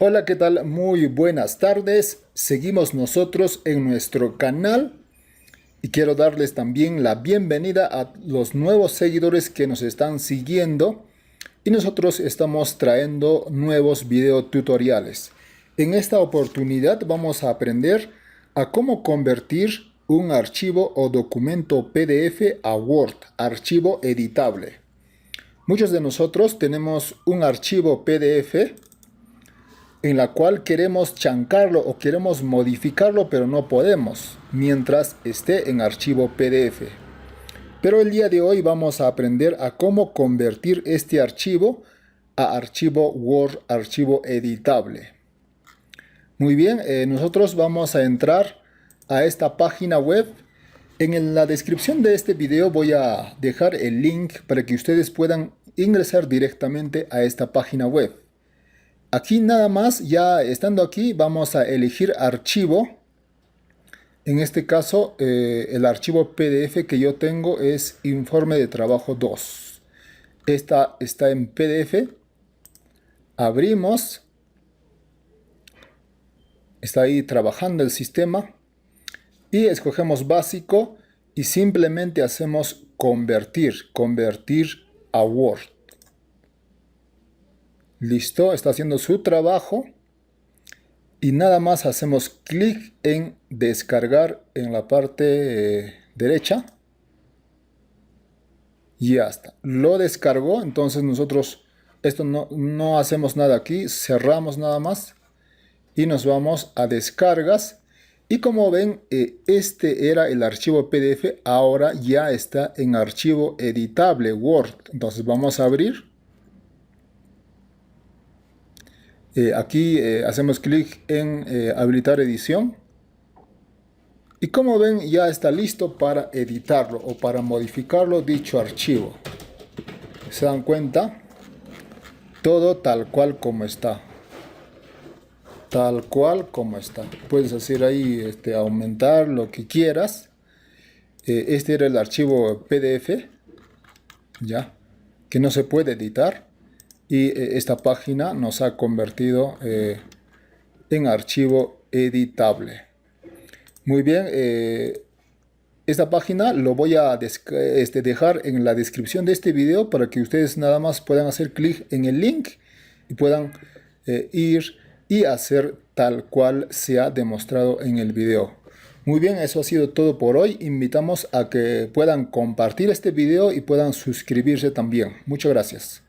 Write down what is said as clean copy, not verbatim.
Hola, ¿qué tal? Muy buenas tardes. Seguimos nosotros en nuestro canal y quiero darles también la bienvenida a los nuevos seguidores que nos están siguiendo y nosotros estamos trayendo nuevos videotutoriales. En esta oportunidad vamos a aprender a cómo convertir un archivo o documento PDF a Word, archivo editable. Muchos de nosotros tenemos un archivo PDF en la cual queremos chancarlo o queremos modificarlo, pero no podemos mientras esté en archivo PDF. Pero el día de hoy vamos a aprender a cómo convertir este archivo a archivo Word, archivo editable. Muy bien, nosotros vamos a entrar a esta página web. En la descripción de este video voy a dejar el link para que ustedes puedan ingresar directamente a esta página web. Aquí nada más, ya estando aquí, vamos a elegir archivo. En este caso, el archivo PDF que yo tengo es Informe de Trabajo 2. Esta está en PDF. Abrimos. Está ahí trabajando el sistema. Y escogemos básico y simplemente hacemos convertir a Word. Listo, está haciendo su trabajo. Y nada más hacemos clic en descargar en la parte derecha. Y ya está. Lo descargó. Entonces nosotros no hacemos nada aquí. Cerramos nada más. Y nos vamos a descargas. Y como ven, este era el archivo PDF. Ahora ya está en archivo editable Word. Entonces vamos a abrir. Aquí hacemos clic en habilitar edición. Y como ven, ya está listo para editarlo o para modificarlo dicho archivo. ¿Se dan cuenta? Todo tal cual como está. Tal cual como está. Puedes hacer ahí, aumentar lo que quieras. Este era el archivo PDF. Ya. Que no se puede editar. Y esta página nos ha convertido en archivo editable. Muy bien, esta página lo voy a dejar en la descripción de este video para que ustedes nada más puedan hacer clic en el link y puedan ir y hacer tal cual se ha demostrado en el video. Muy bien, eso ha sido todo por hoy. Invitamos a que puedan compartir este video y puedan suscribirse también. Muchas gracias.